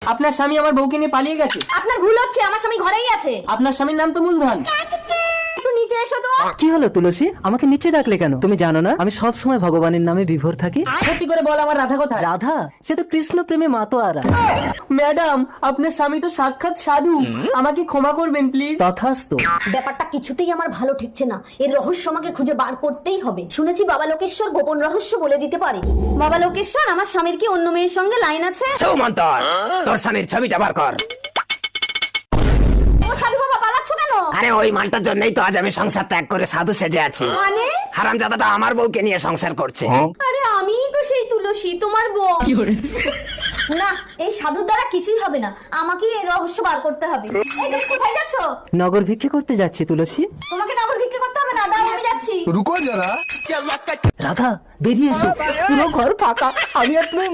আপনার স্বামী আমার বউকে নিয়ে পালিয়ে গেছে। আপনার ভুল হচ্ছে, আমার স্বামী ঘরেই আছে। আপনার স্বামীর নাম তো মূলধন। একটু নিচে এসো তো। কি হলো তুলসী, আমাকে নিচে ডাকলে কেন? তুমি জানো না আমি সব সময় ভগবানের নামে বিভোর থাকি। সত্যি করে বল, আমার রাধা কোথায়? রাধা সে তো কৃষ্ণ প্রেমে মাতোয়ারা। ম্যাডাম, আপনার স্বামী তো সাক্ষাৎ সাধু, আমাকে ক্ষমা করবেন প্লিজ। তথাস্তু। ব্যাপারটা কিছুতেই আমার ভালো ঠেকছে না, এর রহস্য আমাকে খুঁজে বার করতেই হবে। শুনেছি বাবা লোকেশ্বর গোপন রহস্য বলে দিতে পারে। বাবা লোকেশ্বর, আমার স্বামীর কি অন্য মেয়ের সঙ্গে লাইন আছে? সুমন্তর, তোর স্বামীর ছবিটা বার কর। ও সাধু বাবা, পালাচ্ছ কেন? আরে ওই মালটার জন্যই তো আজ আমি সংসার ত্যাগ করে সাধু সেজে আছি। মানে? হারামজাদাটা আমার বউকে নিয়ে সংসার করছে। আরে আমিই তো সেই তুলসী, তোমার বউ। না, এই সাধুর দ্বারা কিছুই হবে না, আমাকে এই রহস্য বার করতে হবে। এই তুমি কোথায় যাচ্ছ? নগর ভিক্ষে করতে যাচ্ছি তুলসী। তোমাকে নগর ভিক্ষে করতে হবে না, দাও আমি যাচ্ছি। रुको जरा। রাধা বেরিয়ে এসো, পুরো ঘর ফাঁকা, আমি আর তুমি।